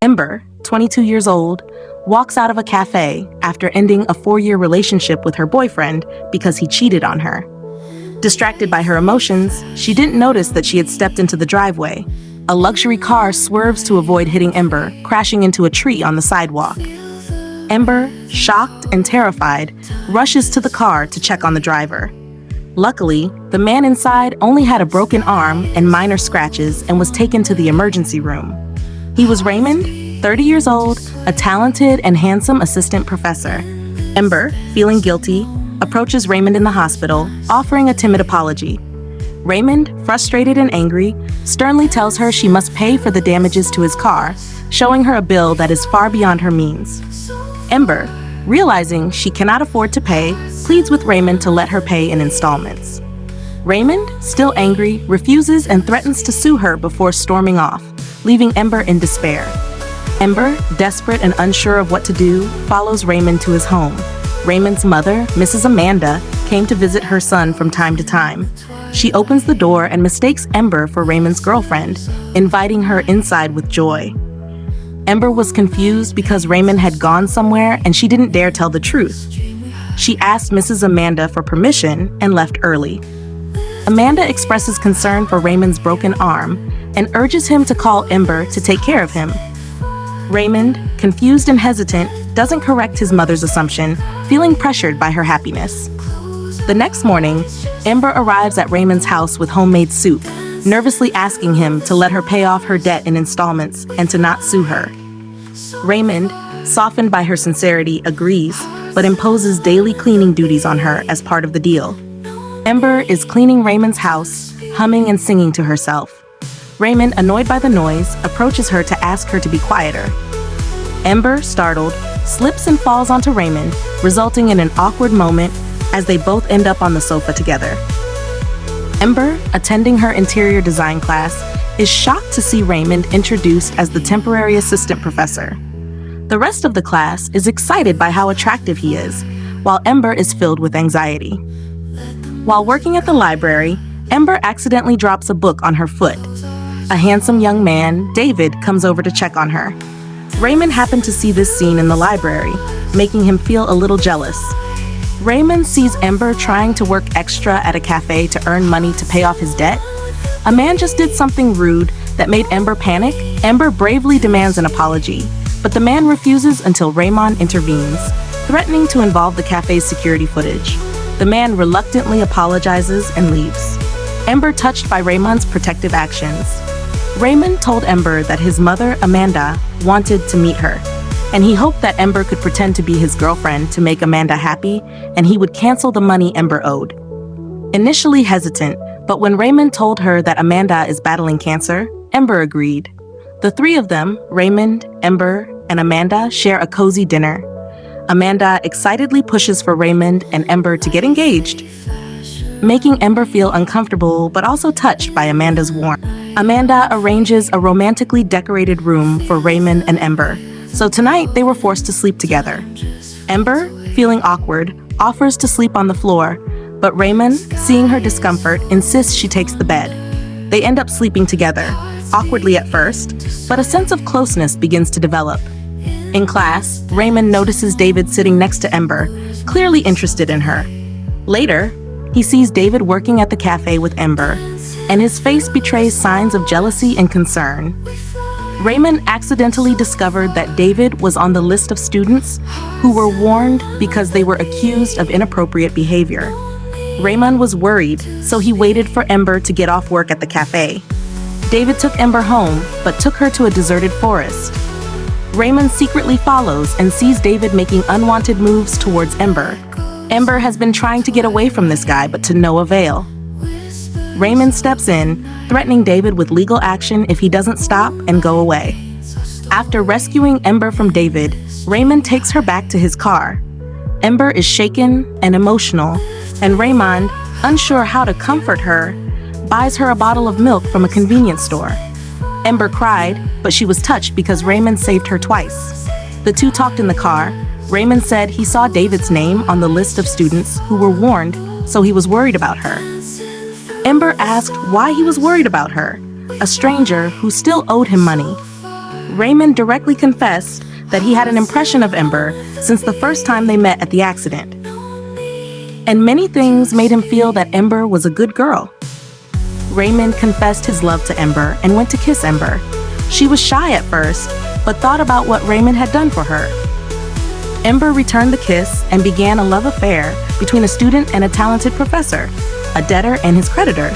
Ember, 22 years old, walks out of a cafe after ending a 4-year relationship with her boyfriend because he cheated on her. Distracted by her emotions, she didn't notice that she had stepped into the driveway. A luxury car swerves to avoid hitting Ember, crashing into a tree on the sidewalk. Ember, shocked and terrified, rushes to the car to check on the driver. Luckily, the man inside only had a broken arm and minor scratches and was taken to the emergency room. He was Raymond, 30 years old, a talented and handsome assistant professor. Ember, feeling guilty, approaches Raymond in the hospital, offering a timid apology. Raymond, frustrated and angry, sternly tells her she must pay for the damages to his car, showing her a bill that is far beyond her means. Ember, realizing she cannot afford to pay, pleads with Raymond to let her pay in installments. Raymond, still angry, refuses and threatens to sue her before storming off, leaving Ember in despair. Ember, desperate and unsure of what to do, follows Raymond to his home. Raymond's mother, Mrs. Amanda, came to visit her son from time to time. She opens the door and mistakes Ember for Raymond's girlfriend, inviting her inside with joy. Ember was confused because Raymond had gone somewhere and she didn't dare tell the truth. She asked Mrs. Amanda for permission and left early. Amanda expresses concern for Raymond's broken arm and urges him to call Ember to take care of him. Raymond, confused and hesitant, doesn't correct his mother's assumption, feeling pressured by her happiness. The next morning, Ember arrives at Raymond's house with homemade soup, nervously asking him to let her pay off her debt in installments and to not sue her. Raymond, softened by her sincerity, agrees, but imposes daily cleaning duties on her as part of the deal. Ember is cleaning Raymond's house, humming and singing to herself. Raymond, annoyed by the noise, approaches her to ask her to be quieter. Ember, startled, slips and falls onto Raymond, resulting in an awkward moment as they both end up on the sofa together. Ember, attending her interior design class, is shocked to see Raymond introduced as the temporary assistant professor. The rest of the class is excited by how attractive he is, while Ember is filled with anxiety. While working at the library, Ember accidentally drops a book on her foot. A handsome young man, David, comes over to check on her. Raymond happened to see this scene in the library, making him feel a little jealous. Raymond sees Ember trying to work extra at a cafe to earn money to pay off his debt. A man just did something rude that made Ember panic. Ember bravely demands an apology, but the man refuses until Raymond intervenes, threatening to involve the cafe's security footage. The man reluctantly apologizes and leaves. Ember, touched by Raymond's protective actions. Raymond told Ember that his mother, Amanda, wanted to meet her, and he hoped that Ember could pretend to be his girlfriend to make Amanda happy, and he would cancel the money Ember owed. Initially hesitant, but when Raymond told her that Amanda is battling cancer, Ember agreed. The three of them, Raymond, Ember, and Amanda, share a cozy dinner. Amanda excitedly pushes for Raymond and Ember to get engaged, making Ember feel uncomfortable but also touched by Amanda's warmth. Amanda arranges a romantically decorated room for Raymond and Ember, so tonight they were forced to sleep together. Ember, feeling awkward, offers to sleep on the floor, but Raymond, seeing her discomfort, insists she takes the bed. They end up sleeping together, awkwardly at first, but a sense of closeness begins to develop. In class, Raymond notices David sitting next to Ember, clearly interested in her. Later, he sees David working at the cafe with Ember, and his face betrays signs of jealousy and concern. Raymond accidentally discovered that David was on the list of students who were warned because they were accused of inappropriate behavior. Raymond was worried, so he waited for Ember to get off work at the cafe. David took Ember home, but took her to a deserted forest. Raymond secretly follows and sees David making unwanted moves towards Ember. Ember has been trying to get away from this guy, but to no avail. Raymond steps in, threatening David with legal action if he doesn't stop and go away. After rescuing Ember from David, Raymond takes her back to his car. Ember is shaken and emotional, and Raymond, unsure how to comfort her, buys her a bottle of milk from a convenience store. Ember cried, but she was touched because Raymond saved her twice. The two talked in the car. Raymond said he saw David's name on the list of students who were warned, so he was worried about her. Ember asked why he was worried about her, a stranger who still owed him money. Raymond directly confessed that he had an impression of Ember since the first time they met at the accident. And many things made him feel that Ember was a good girl. Raymond confessed his love to Ember and went to kiss Ember. She was shy at first, but thought about what Raymond had done for her. Ember returned the kiss and began a love affair between a student and a talented professor, a debtor and his creditor.